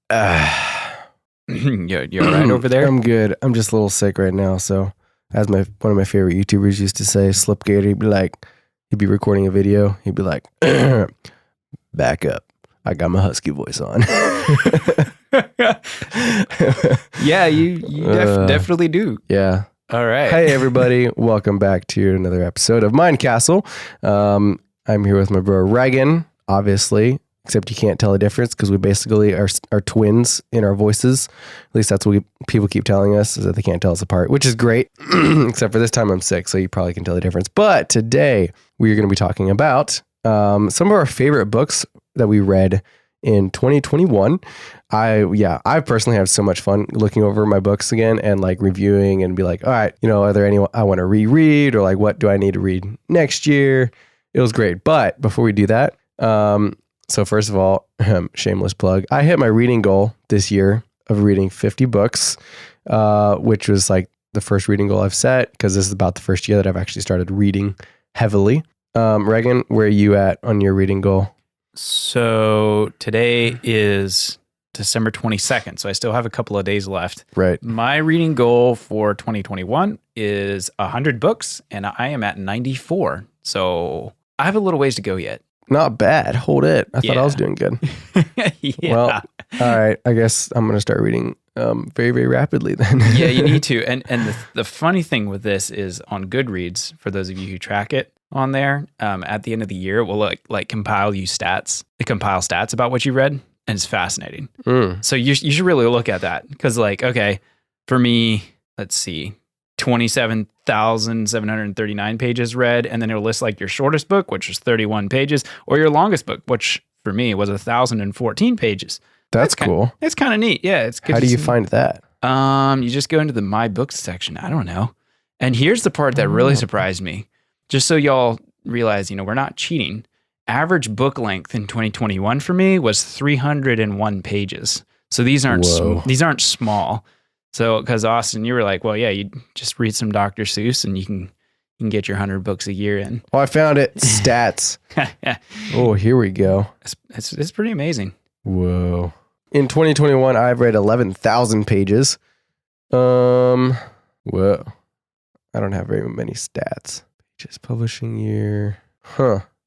You all right over there? I'm good. I'm just a little sick right now. So, as one of my favorite YouTubers used to say, Slipgator, he'd be recording a video. He'd be like, back up. I got my husky voice on. Yeah, you definitely do. Yeah. All right. Hey, everybody. Welcome back to another episode of Mind Castle. I'm here with my bro, Reagan, obviously, except you can't tell the difference because we basically are twins in our voices. At least that's what people keep telling us, is that they can't tell us apart, which is great, except for this time I'm sick, so you probably can tell the difference. But today, we are going to be talking about some of our favorite books that we read in 2021. I personally have so much fun looking over my books again and like reviewing and be like, all right, are there any I want to reread, or like, what do I need to read next year? It was great. But before we do that, so first of all, shameless plug, I hit my reading goal this year of reading 50 books, which was like the first reading goal I've set, because this is about the first year that I've actually started reading heavily. Reagan, where are you at on your reading goal? So today is December 22nd, so I still have a couple of days left. Right. My reading goal for 2021 is 100 books, and I am at 94. So I have a little ways to go yet. Not bad. Hold it. I thought I was doing good. Yeah. Well, all right. I guess I'm going to start reading very, very rapidly then. Yeah, you need to. And the funny thing with this is on Goodreads, for those of you who track it on there, at the end of the year, it will like compile stats about what you read, and it's fascinating. So you should really look at that, because like, okay, for me, let's see, 27,739 pages read, and then it'll list like your shortest book, which is 31 pages, or your longest book, which for me was 1,014 pages. That's cool. It's kind of neat. Yeah, it's good. How do you find that? You just go into the My Books section. I don't know. And here's the part that really surprised me. Just so y'all realize, we're not cheating. Average book length in 2021 for me was 301 pages. So these aren't small. So, because Austin, you were like, well, yeah, you just read some Dr. Seuss and you can get your 100 books a year in. Oh, I found it. Stats. Oh, here we go. It's pretty amazing. Whoa. In 2021, I've read 11,000 pages. Whoa. I don't have very many stats. Just publishing year.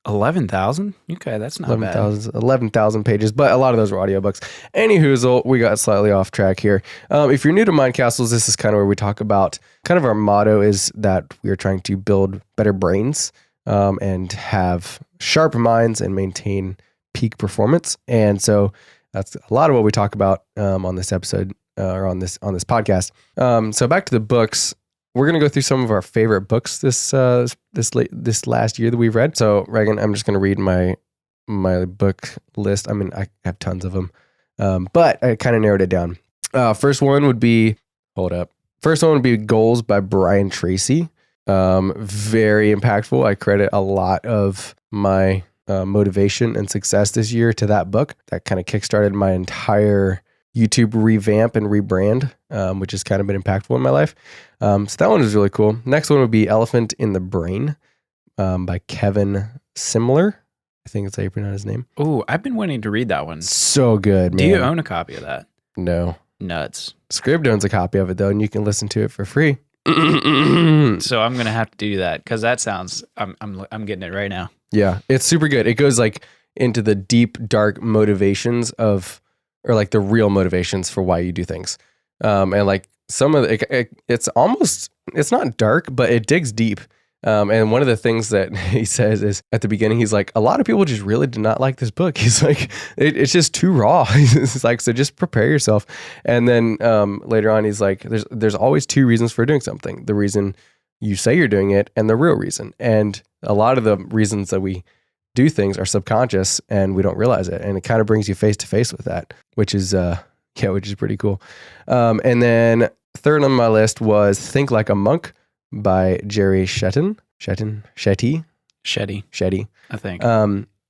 11,000? Okay, that's not bad. 11,000 pages, but a lot of those were audiobooks. Anyhoozle, we got slightly off track here. If you're new to Mind Castles, this is kind of where we talk about, kind of our motto is that we are trying to build better brains and have sharp minds and maintain peak performance. And so that's a lot of what we talk about on this episode or on this podcast. So back to the books. We're going to go through some of our favorite books this last year that we've read. So, Reagan, I'm just going to read my book list. I mean, I have tons of them, but I kind of narrowed it down. First one would be Goals by Brian Tracy. Very impactful. I credit a lot of my motivation and success this year to that book. That kind of kickstarted my entire YouTube revamp and rebrand, which has kind of been impactful in my life. So that one is really cool. Next one would be Elephant in the Brain by Kevin Simler. I think that's how you pronounce his name. Oh, I've been wanting to read that one. So good, man. Do you own a copy of that? No. Nuts. Scribd owns a copy of it, though, and you can listen to it for free. So I'm going to have to do that, because that sounds, I'm getting it right now. Yeah, it's super good. It goes like into the deep, dark motivations or like the real motivations for why you do things. And like some of it's not dark, but it digs deep. And one of the things that he says is at the beginning, he's like, a lot of people just really did not like this book. He's like, it's just too raw. He's like, so just prepare yourself. And then later on, he's like, there's always two reasons for doing something. The reason you say you're doing it and the real reason. And a lot of the reasons that we do things are subconscious and we don't realize it. And it kind of brings you face to face with that, which is pretty cool. And then third on my list was Think Like a Monk by Jerry Shetty, I think.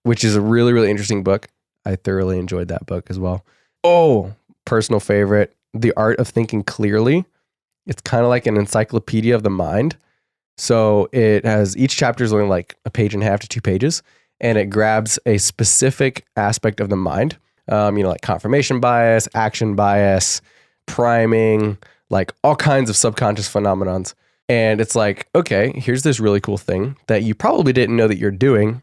Which is a really, really interesting book. I thoroughly enjoyed that book as well. Oh, personal favorite, The Art of Thinking Clearly. It's kind of like an encyclopedia of the mind. So it has, each chapter is only like a page and a half to 2 pages, and it grabs a specific aspect of the mind. Like confirmation bias, action bias, priming, like all kinds of subconscious phenomenons. And it's like, okay, here's this really cool thing that you probably didn't know that you're doing.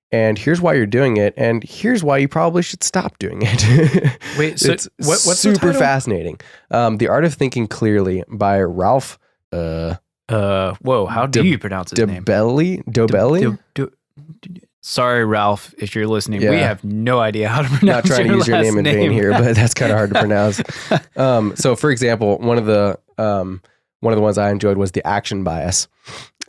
And here's why you're doing it. And here's why you probably should stop doing it. Wait, so it's what's super the title? fascinating. The Art of Thinking Clearly by Ralph Whoa, how do you pronounce his name? Dobelli? Sorry, Ralph, if you're listening. Yeah. We have no idea how to pronounce Not trying to use your last name in vain here, but that's kind of hard to pronounce. So, for example, one of the ones I enjoyed was the action bias,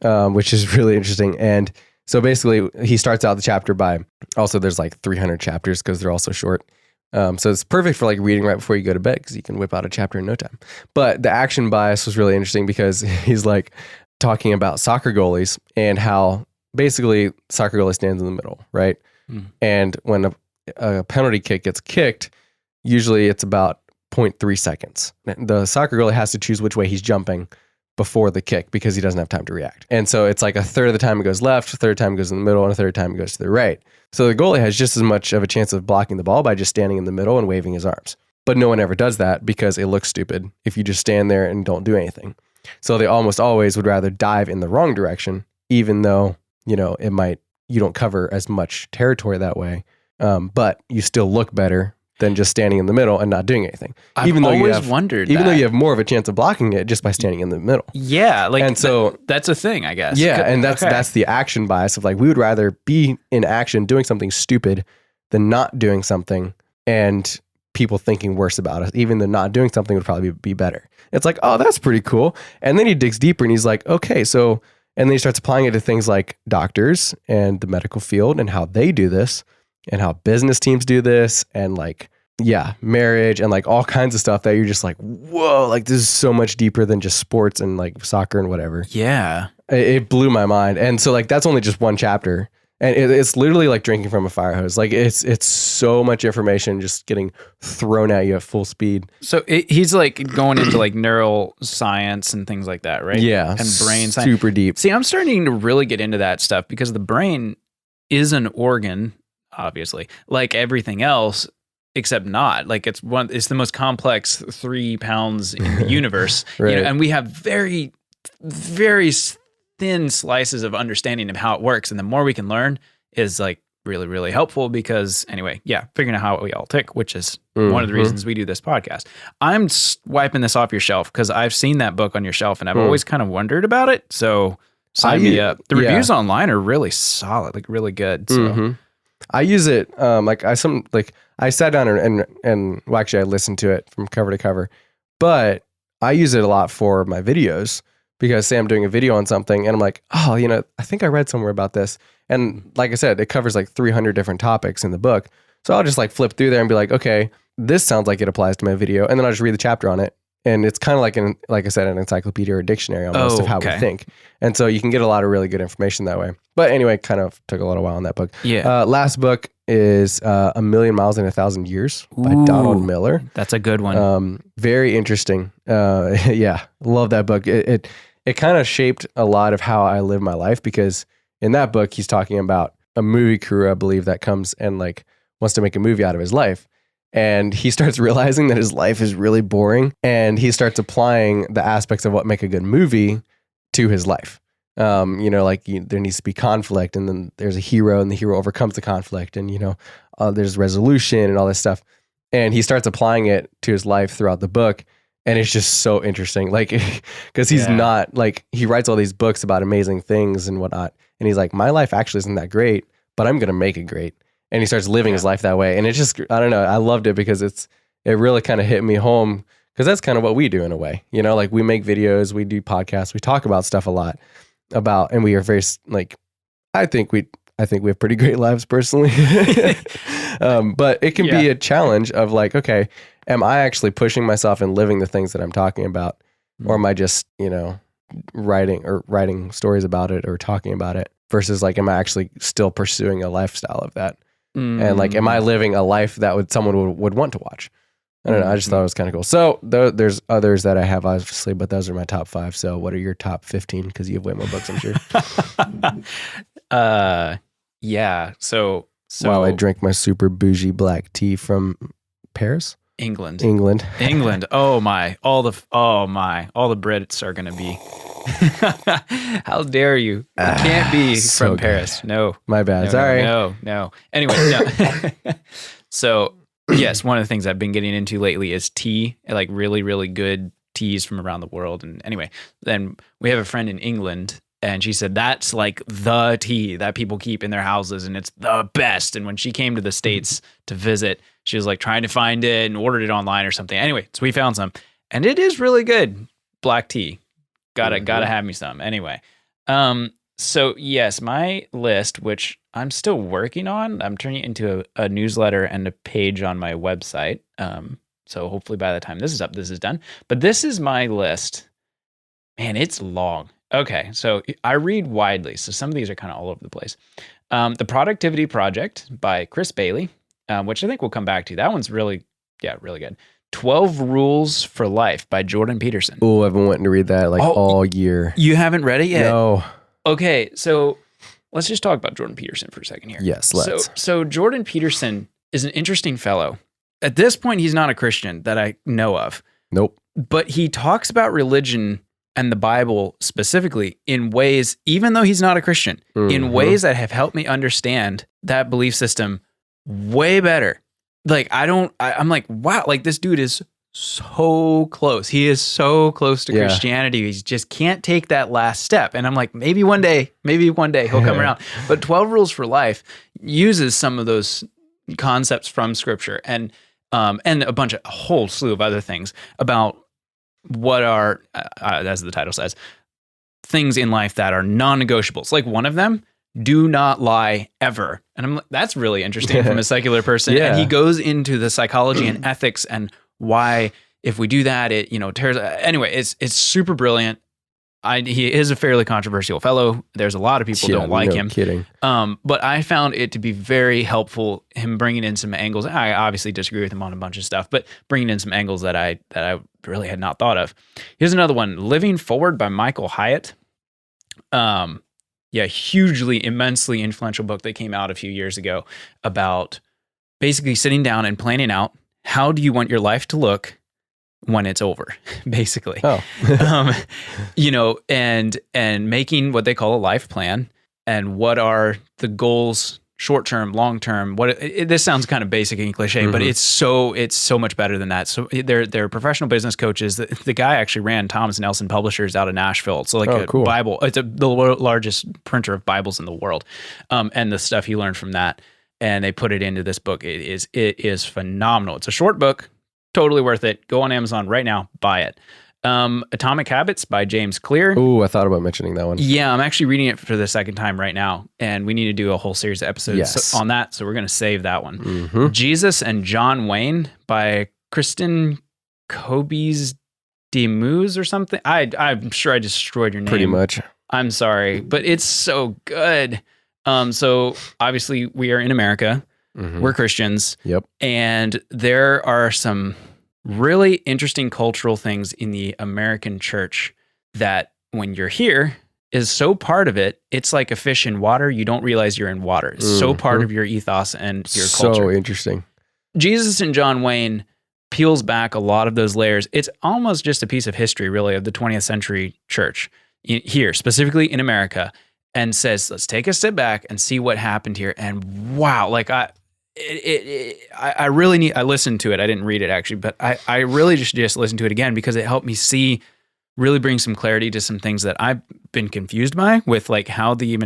which is really interesting. And so basically, he starts out the chapter by, also there's like 300 chapters because they're all so short. So it's perfect for like reading right before you go to bed because you can whip out a chapter in no time. But the action bias was really interesting because he's like talking about soccer goalies and how basically soccer goalie stands in the middle, right? And when a penalty kick gets kicked, usually it's about 0.3 seconds. The soccer goalie has to choose which way he's jumping before the kick because he doesn't have time to react. And so it's like a third of the time it goes left, a third time it goes in the middle, and a third time it goes to the right. So the goalie has just as much of a chance of blocking the ball by just standing in the middle and waving his arms. But no one ever does that because it looks stupid if you just stand there and don't do anything. So they almost always would rather dive in the wrong direction, even though, you don't cover as much territory that way. But you still look better than just standing in the middle and not doing anything. I've always wondered even though you have more of a chance of blocking it just by standing in the middle. Yeah, like, and so that's a thing, I guess. Yeah, and that's the action bias of like, we would rather be in action doing something stupid than not doing something and people thinking worse about us. Even though not doing something would probably be better. It's like, oh, that's pretty cool. And then he digs deeper and he's like, okay, so, and then he starts applying it to things like doctors and the medical field and how they do this and how business teams do this and like, yeah, marriage and like all kinds of stuff that you're just like, whoa, like this is so much deeper than just sports and like soccer and whatever. Yeah. It blew my mind. And so like, that's only just one chapter and it's literally like drinking from a fire hose. Like it's so much information just getting thrown at you at full speed. So he's like going into like neural science and things like that, right? Yeah. And brain science. Super deep. See, I'm starting to really get into that stuff because the brain is an organ, obviously, like everything else, except not. Like it's the most complex 3 pounds in the universe. Right. And we have very, very thin slices of understanding of how it works. And the more we can learn is like really, really helpful because anyway, yeah, figuring out how we all tick, which is one of the reasons we do this podcast. I'm wiping this off your shelf because I've seen that book on your shelf and I've always kind of wondered about it. So sign me up. The reviews online are really solid, like really good. So I use it. I sat down and well, actually I listened to it from cover to cover, but I use it a lot for my videos because say I'm doing a video on something and I'm like, oh, I think I read somewhere about this. And like I said, it covers like 300 different topics in the book. So I'll just like flip through there and be like, okay, this sounds like it applies to my video. And then I'll just read the chapter on it. And it's kind of like I said, an encyclopedia or a dictionary almost of how we think. And so you can get a lot of really good information that way. But anyway, kind of took a little while on that book. Yeah. Last book is A Million Miles in 1,000 Years by Donald Miller. That's a good one. Very interesting. Yeah, love that book. It kind of shaped a lot of how I live my life because in that book, he's talking about a movie crew, I believe, that comes and like wants to make a movie out of his life. And he starts realizing that his life is really boring and he starts applying the aspects of what make a good movie to his life. There needs to be conflict and then there's a hero and the hero overcomes the conflict and, there's resolution and all this stuff. And he starts applying it to his life throughout the book. And it's just so interesting. Like, cause he's not like, he writes all these books about amazing things and whatnot. And he's like, my life actually isn't that great, but I'm going to make it great. And he starts living his life that way. And it's just, I don't know. I loved it because it really kind of hit me home because that's kind of what we do in a way, like we make videos, we do podcasts, we talk about stuff a lot and we are very like, I think we have pretty great lives personally. But it can be a challenge of like, okay, am I actually pushing myself and living the things that I'm talking about? Or am I just, writing stories about it or talking about it versus like, am I actually still pursuing a lifestyle of that? And like, am I living a life that someone would want to watch? I don't know. I just thought it was kind of cool. So there's others that I have obviously, but those are my top 5. So what are your top 15? Because you have way more books, I'm sure. Yeah. So while I drink my super bougie black tea from Paris? England. England. England. Oh my. All the Brits are going to be. How dare you? It can't be so from good. Paris. No. My bad. No, Sorry. No. Anyway, no. So, yes, one of the things I've been getting into lately is tea, like really, really good teas from around the world. And anyway, then we have a friend in England, and she said that's like the tea that people keep in their houses, and it's the best. And when she came to the States to visit, she was like trying to find it and ordered it online or something. Anyway, so we found some, and it is really good. Black tea. Gotta have me some. Anyway, so yes, my list, which I'm still working on, I'm turning it into a newsletter and a page on my website. So hopefully by the time this is up, this is done. But this is my list. Man, it's long. Okay, so I read widely. So some of these are kind of all over the place. The Productivity Project by Chris Bailey, which I think we'll come back to. That one's really good. 12 Rules for Life by Jordan Peterson. Oh, I've been wanting to read that all year. You haven't read it yet? No. Okay, so let's just talk about Jordan Peterson for a second here. Yes, let's. So Jordan Peterson is an interesting fellow. At this point, he's not a Christian that I know of. Nope. But he talks about religion and the Bible specifically in ways, even though he's not a Christian, in ways that have helped me understand that belief system way better. Like, I'm like, wow, like this dude is so close. He is so close to Christianity. He just can't take that last step. And I'm like, maybe one day he'll come around. But 12 Rules for Life uses some of those concepts from scripture and a whole slew of other things about what are, as the title says, things in life that are non-negotiables. Like one of them, do not lie ever. And I'm like, that's really interesting from a secular person. Yeah. And he goes into the psychology and ethics and why if we do that, it, tears. Anyway, it's super brilliant. He is a fairly controversial fellow. There's a lot of people don't like him. Kidding. But I found it to be very helpful, him bringing in some angles. I obviously disagree with him on a bunch of stuff, but bringing in some angles that I really had not thought of. Here's another one, Living Forward by Michael Hyatt. Hugely, immensely influential book that came out a few years ago about basically sitting down and planning out how do you want your life to look when it's over, basically. Oh. And making what they call a life plan and what are the goals, short-term, long-term. This sounds kind of basic and cliche, but it's so much better than that. So they're professional business coaches. The guy actually ran Thomas Nelson Publishers out of Nashville. So cool. Bible, it's the largest printer of Bibles in the world. And the stuff he learned from that, and they put it into this book. It is phenomenal. It's a short book, totally worth it. Go on Amazon right now, buy it. Atomic Habits by James Clear. Ooh, I thought about mentioning that one. Yeah, I'm actually reading it for the second time right now, and we need to do a whole series of episodes on that, so we're going to save that one. Jesus and John Wayne by Kristen Kobes Demus or something. I'm sure I destroyed your name. Pretty much. I'm sorry, but it's so good. So obviously we are in America. We're Christians. Yep. And there are some really interesting cultural things in the American church that when you're here is so part of it. It's like a fish in water. You don't realize you're in water. It's so part of your ethos and your culture. So interesting. Jesus and John Wayne peels back a lot of those layers. It's almost just a piece of history, really, of the 20th century church here, specifically in America, and says, let's take a step back and see what happened here. And wow, like I listened to it. I didn't read it actually, but I really just listened to it again because it helped me really bring some clarity to some things that I've been confused by with like how the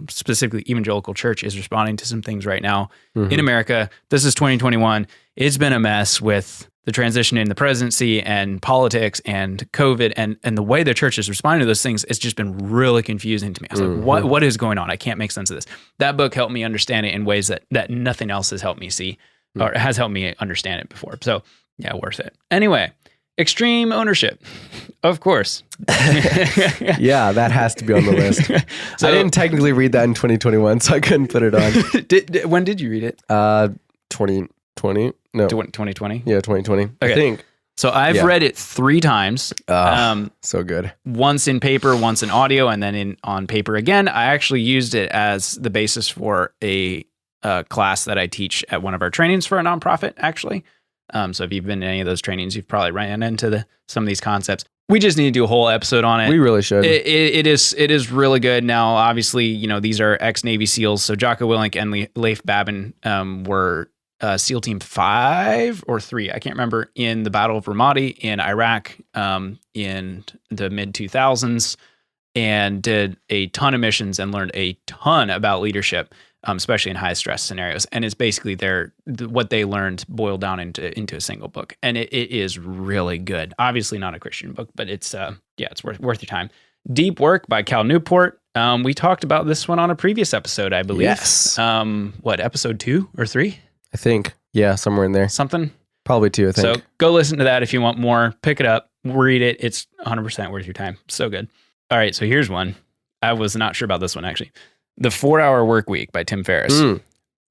specifically evangelical church is responding to some things right now in America. This is 2021. It's been a mess with the transition in the presidency and politics and COVID and the way the church is responding to those things. It's just been really confusing to me. I was like, what is going on? I can't make sense of this. That book helped me understand it in ways that nothing else has helped me see or has helped me understand it before. So yeah, worth it. Anyway, Extreme Ownership, of course. Yeah, that has to be on the list. So, I didn't technically read that in 2021, so I couldn't put it on. When did you read it? 2020? No. 2020? Yeah, 2020. Okay. I think. So I've read it 3 times. So good. Once in paper, once in audio, and then on paper again. I actually used it as the basis for a class that I teach at one of our trainings for a nonprofit, actually. So if you've been in any of those trainings, you've probably ran into some of these concepts. We just need to do a whole episode on it. We really should. It is really good. Now, obviously, these are ex-Navy SEALs. So Jocko Willink and Leif Babin were SEAL Team 5 or 3, I can't remember, in the Battle of Ramadi in Iraq in the mid-2000s, and did a ton of missions and learned a ton about leadership, especially in high-stress scenarios. And it's basically what they learned boiled down into a single book. And it is really good. Obviously not a Christian book, but it's worth your time. Deep Work by Cal Newport. We talked about this one on a previous episode, I believe. Yes. Episode 2 or 3? I think. Yeah, somewhere in there. Something. Probably 2, I think. So go listen to that if you want more. Pick it up. Read it. It's 100% worth your time. So good. All right, so here's one. I was not sure about this one, actually. The 4-Hour Work Week by Tim Ferriss.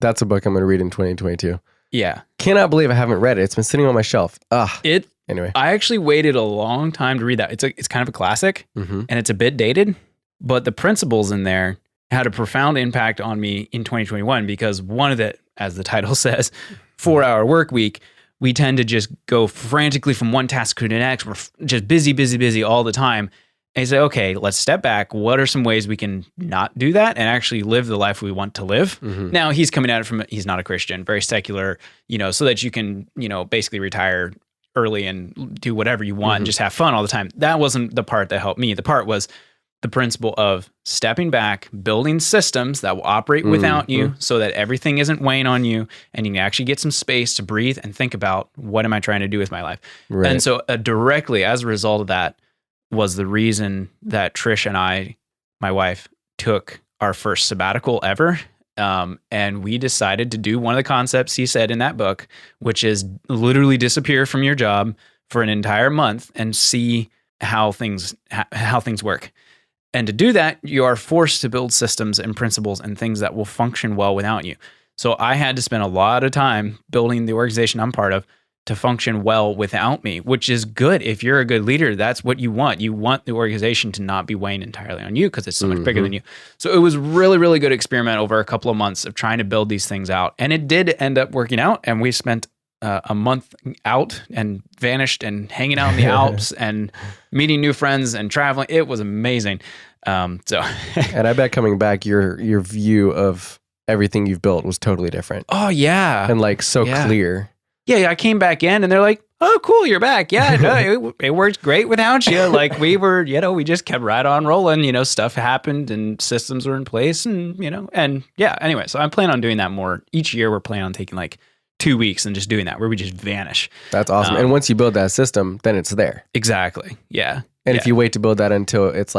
That's a book I'm going to read in 2022. Yeah. Cannot believe I haven't read it. It's been sitting on my shelf. Anyway. I actually waited a long time to read that. It's kind of a classic, and it's a bit dated, but the principles in there had a profound impact on me in 2021 because one of the, as the title says, 4-Hour Work Week, we tend to just go frantically from one task to the next. We're just busy all the time. And you say, okay, let's step back. What are some ways we can not do that and actually live the life we want to live? Now, he's coming at it he's not a Christian, very secular, so that you can, basically retire early and do whatever you want and just have fun all the time. That wasn't the part that helped me. The part was the principle of stepping back, building systems that will operate without you so that everything isn't weighing on you and you can actually get some space to breathe and think about, what am I trying to do with my life? Right. And so directly as a result of that, was the reason that Trish and I, my wife, took our first sabbatical ever. And we decided to do one of the concepts he said in that book, which is literally disappear from your job for an entire month and see how things work. And to do that, you are forced to build systems and principles and things that will function well without you. So I had to spend a lot of time building the organization I'm part of to function well without me, which is good. If you're a good leader, that's what you want. You want the organization to not be weighing entirely on you because it's so much bigger than you. So it was really, really good experiment over a couple of months of trying to build these things out. And it did end up working out. And we spent a month out and vanished and hanging out in the Alps and meeting new friends and traveling. It was amazing. And I bet coming back, your view of everything you've built was totally different. Oh yeah. And clear. Yeah, I came back in and they're like, oh, cool, you're back. Yeah, no, it worked great without you. Like we were, we just kept right on rolling, stuff happened and systems were in place and, anyway, so I'm planning on doing that more. Each year we're planning on taking 2 weeks and just doing that where we just vanish. That's awesome. And once you build that system, then it's there. Exactly. Yeah. And if you wait to build that until it's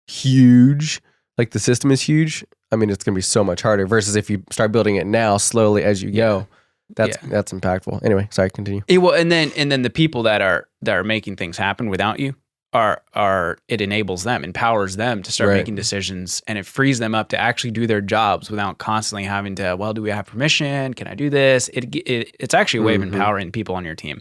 huge, the system is huge, I mean, it's going to be so much harder versus if you start building it now slowly as you go. That's impactful. Anyway, sorry, continue. Well, and then the people that are making things happen without you are it enables them, empowers them to start making decisions, and it frees them up to actually do their jobs without constantly having to, well, do we have permission? Can I do this? It's actually a way of empowering people on your team.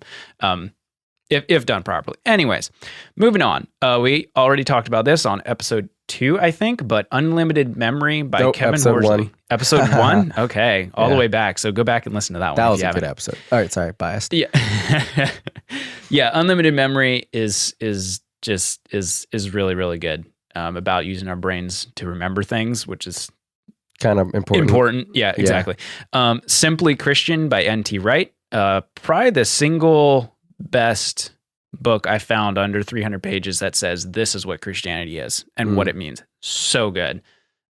If done properly. Anyways, moving on. We already talked about this on episode 2, I think, but Unlimited Memory by Kevin episode Horsley. 1. Episode 1? Okay. All the way back. So go back and listen to that one. That was a good episode. All right. Sorry. Biased. Yeah. Yeah. Unlimited Memory is really, really good about using our brains to remember things, which is kind of important. Yeah, exactly. Simply Christian by N.T. Wright. Probably the single best book I found under 300 pages that says this is what Christianity is and what it means. So good.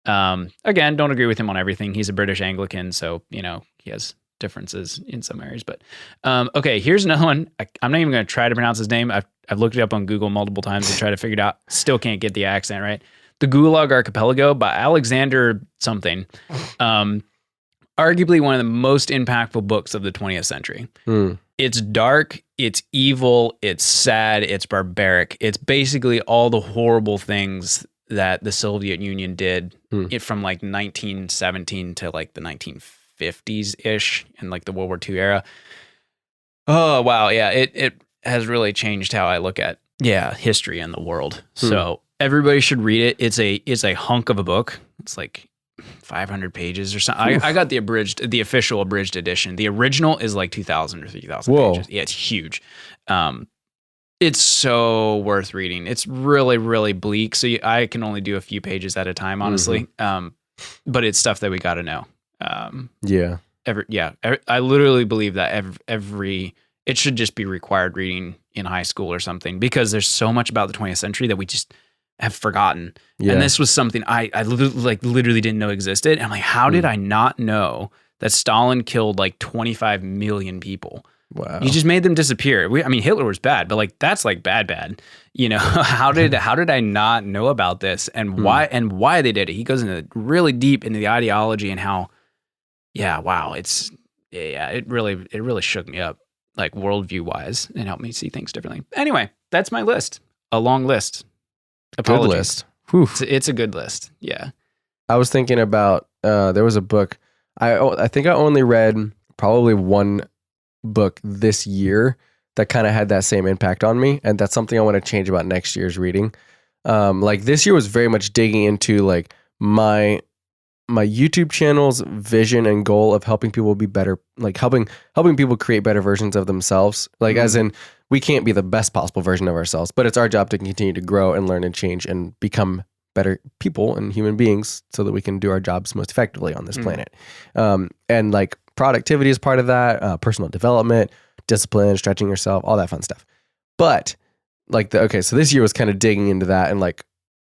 Again, don't agree with him on everything. He's a British Anglican, so he has differences in some areas. But okay, here's another one. I'm not even going to try to pronounce his name. I've looked it up on Google multiple times to try to figure it out. Still can't get the accent right. The Gulag Archipelago by Alexander something. Arguably one of the most impactful books of the 20th century. It's dark, it's evil, it's sad, it's barbaric. It's basically all the horrible things that the Soviet Union did from 1917 to the 1950s-ish and the World War II era. Oh, wow. Yeah, it has really changed how I look at history and the world. So everybody should read it. It's a hunk of a book. It's 500 pages or something. I got the official abridged edition. The original is like 2,000 or 3,000 pages. Yeah, it's huge. It's so worth reading. It's really, really bleak. So I can only do a few pages at a time, honestly. But it's stuff that we got to know. I literally believe that it should just be required reading in high school or something, because there's so much about the 20th century that we just have forgotten. Yeah. And this was something I literally didn't know existed. And I'm like, how did I not know that Stalin killed like 25 million people? Wow. You just made them disappear. Hitler was bad, but like that's like bad. You know, how did I not know about this and why they did it? He goes into really deep into the ideology and how, it really shook me up, like worldview wise, and helped me see things differently. Anyway, that's my list. A long list. Apologies. Good list. It's a good list. Yeah. I was thinking about there was a book. I think I only read probably one book this year that kind of had that same impact on me, and that's something I want to change about next year's reading. Like this year was very much digging into like my YouTube channel's vision and goal of helping people be better, like helping people create better versions of themselves. Like as in, we can't be the best possible version of ourselves, but it's our job to continue to grow and learn and change and become better people and human beings so that we can do our jobs most effectively on this planet. And like productivity is part of that, personal development, discipline, stretching yourself, all that fun stuff. But like so this year was kind of digging into that and like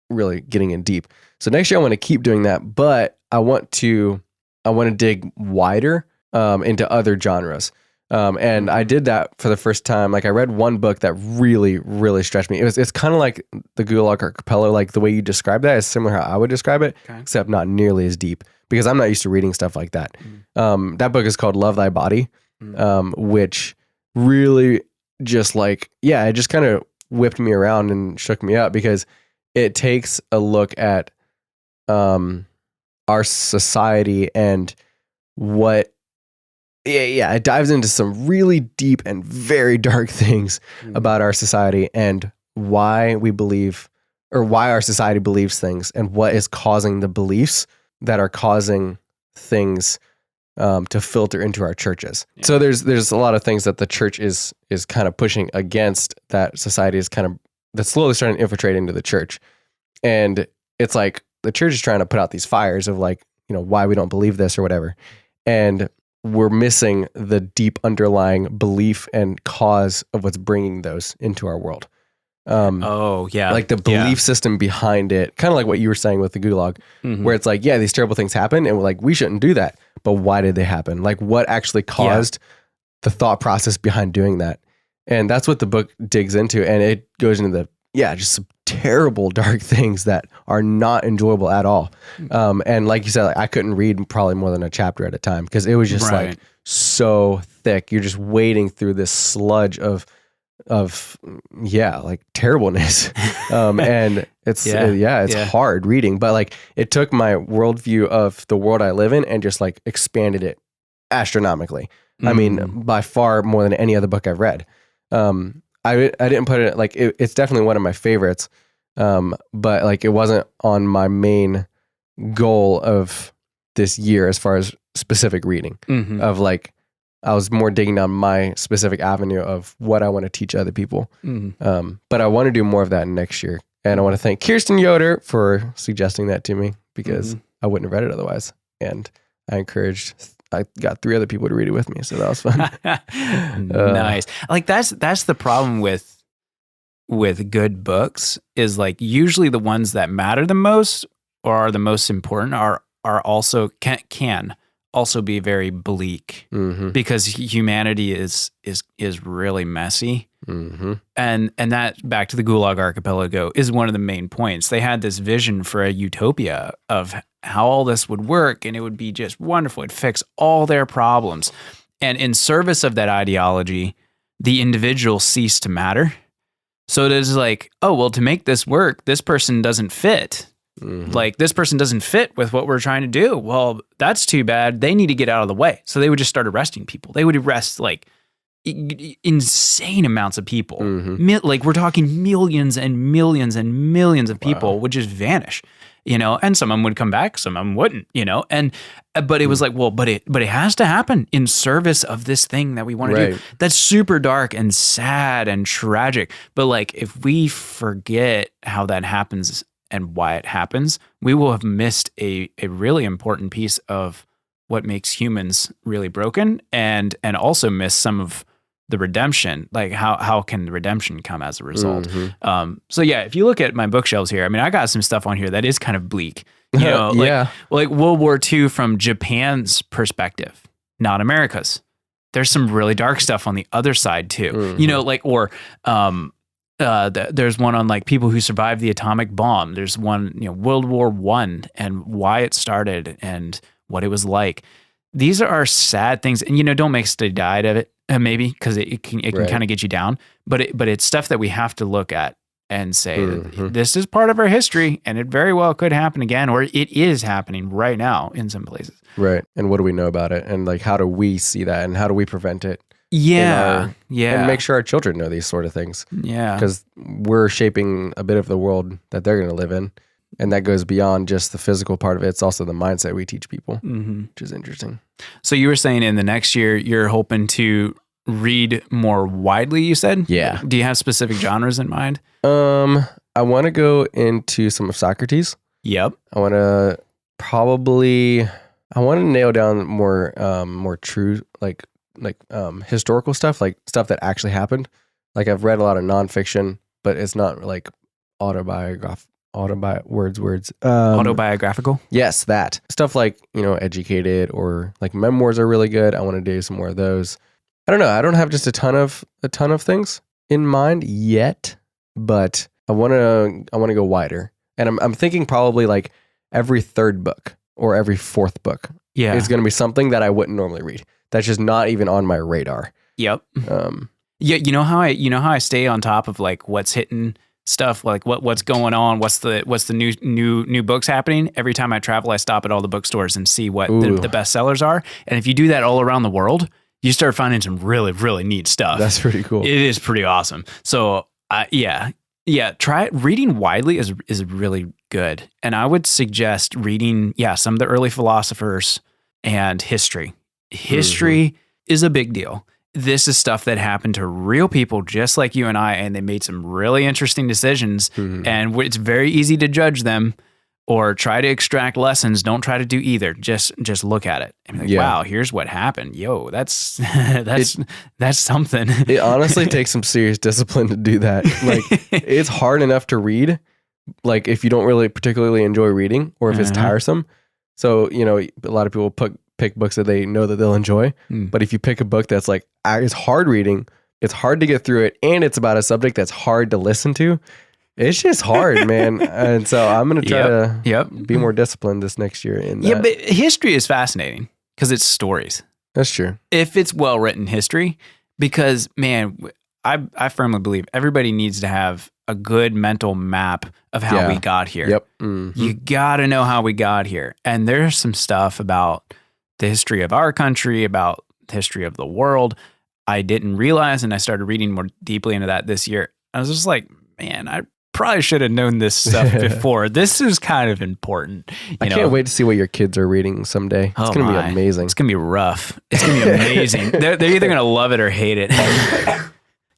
really getting in deep. So next year I want to keep doing that, but I want to dig wider into other genres. And I did that for the first time. Like I read one book that really, really stretched me. It's kind of like the Gulag Archipelago. Like the way you describe that is similar how I would describe it, except not nearly as deep because I'm not used to reading stuff like that. That book is called Love Thy Body, which really just like, it just kind of whipped me around and shook me up because it takes a look at our society and what it dives into some really deep and very dark things about our society and why we believe, or why our society believes things, and what is causing the beliefs that are causing things to filter into our churches. Yeah. So there's a lot of things that the church is kind of pushing against, that society is that's slowly starting to infiltrate into the church. And it's like the church is trying to put out these fires of like, why we don't believe this or whatever. And we're missing the deep underlying belief and cause of what's bringing those into our world. Like the belief system behind it, kind of like what you were saying with the Gulag, where it's like, these terrible things happen and we're like, we shouldn't do that. But why did they happen? Like what actually caused the thought process behind doing that? And that's what the book digs into. And it goes into the, just some terrible, dark things that are not enjoyable at all. And like you said, like, I couldn't read probably more than a chapter at a time because it was just like so thick. You're just wading through this sludge of like terribleness. And it's hard reading, but like it took my worldview of the world I live in and just like expanded it astronomically. I mean, by far more than any other book I've read. I didn't put it like it's definitely one of my favorites, but like it wasn't on my main goal of this year as far as specific reading. Of like I was more digging down my specific avenue of what I want to teach other people. But I want to do more of that next year, and I want to thank Kirsten Yoder for suggesting that to me because I wouldn't have read it otherwise, and I got 3 other people to read it with me, so that was fun. Nice. Like that's the problem with good books is like usually the ones that matter the most or are the most important are also can also be very bleak because humanity is really messy. And that, back to the Gulag Archipelago, is one of the main points. They had this vision for a utopia of how all this would work and it would be just wonderful. It'd fix all their problems. And in service of that ideology, the individual ceased to matter. So it is like, oh, well, to make this work, this person doesn't fit. Like this person doesn't fit with what we're trying to do. Well, that's too bad. They need to get out of the way. So they would just start arresting people. They would arrest like insane amounts of people. Like we're talking millions and millions and millions of people would just vanish. and some of them would come back, some of them wouldn't, but it was like, well, but it has to happen in service of this thing that we want to do. That's super dark and sad and tragic. But like, if we forget how that happens and why it happens, we will have missed a really important piece of what makes humans really broken, and also miss some of the redemption. Like how can the redemption come as a result? So yeah, if you look at my bookshelves here, I mean, I got some stuff on here that is kind of bleak, like World War II from Japan's perspective, not America's. There's some really dark stuff on the other side too, there's one on like people who survived the atomic bomb. There's one, World War I and why it started and what it was like. These are sad things, and don't make a study diet of it, maybe, because it can kind of get you down. But it's stuff that we have to look at and say that this is part of our history, and it very well could happen again, or it is happening right now in some places. Right. And what do we know about it? And like, how do we see that? And how do we prevent it? Yeah. And make sure our children know these sort of things. Yeah. Because we're shaping a bit of the world that they're going to live in. And that goes beyond just the physical part of it. It's also the mindset we teach people, which is interesting. So you were saying in the next year, you're hoping to read more widely, you said? Yeah. Do you have specific genres in mind? I want to go into some of Socrates. Yep. I want to nail down more true, like historical stuff, like stuff that actually happened. Like I've read a lot of nonfiction, but it's not like autobiographical. Yes, that stuff like, Educated or like memoirs are really good. I want to do some more of those. I don't know. I don't have just a ton of things in mind yet, but I want to go wider. And I'm thinking probably like every third book or every fourth book is going to be something that I wouldn't normally read. That's just not even on my radar. Yep. You know how I stay on top of like what's hitting stuff, like what's going on, what's the new books happening. Every time I travel, I stop at all the bookstores and see what the bestsellers are. And if you do that all around the world, you start finding some really, really neat stuff. That's pretty cool. It is pretty awesome. So try it. Reading widely is really good. And I would suggest reading, some of the early philosophers and history. History is a big deal. This is stuff that happened to real people just like you and I, and they made some really interesting decisions. And it's very easy to judge them or try to extract lessons. Don't try to do either. Just look at it and be like, wow, here's what happened. Yo, that's something. It honestly takes some serious discipline to do that. Like it's hard enough to read, like if you don't really particularly enjoy reading or if it's tiresome. So, a lot of people pick books that they know that they'll enjoy. But if you pick a book that's like, it's hard reading, it's hard to get through it, and it's about a subject that's hard to listen to, it's just hard, man. And so I'm going to try to be more disciplined this next year. Yeah, but history is fascinating because it's stories. That's true. If it's well-written history, because, man, I firmly believe everybody needs to have a good mental map of how we got here. Yep. You got to know how we got here. And there's some stuff about the history of our country, about the history of the world, I didn't realize, and I started reading more deeply into that this year. I was just like, man, I probably should have known this stuff before. This is kind of important. I can't wait to see what your kids are reading someday. It's going to be amazing. It's going to be rough. It's going to be amazing. They're either going to love it or hate it.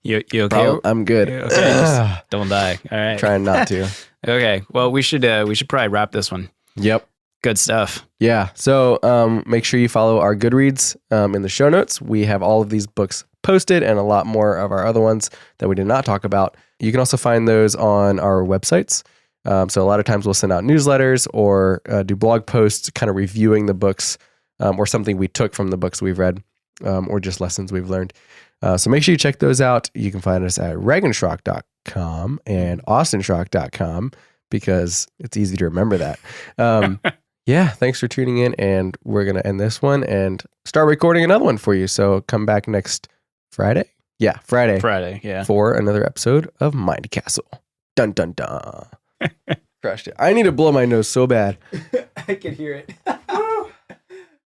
You okay? I'm good. Okay, don't die. All right. Trying not to. Okay. Well, we should probably wrap this one. Yep. Good stuff. Yeah. So make sure you follow our Goodreads in the show notes. We have all of these books posted and a lot more of our other ones that we did not talk about. You can also find those on our websites. So a lot of times we'll send out newsletters or do blog posts kind of reviewing the books or something we took from the books we've read or just lessons we've learned. So make sure you check those out. You can find us at reaganschrock.com and austinschrock.com because it's easy to remember that. Yeah, thanks for tuning in, and we're going to end this one and start recording another one for you. So come back next Friday. Yeah, Friday. Friday, yeah. For another episode of Mind Castle. Dun, dun, dun. Crushed it. I need to blow my nose so bad. I can hear it.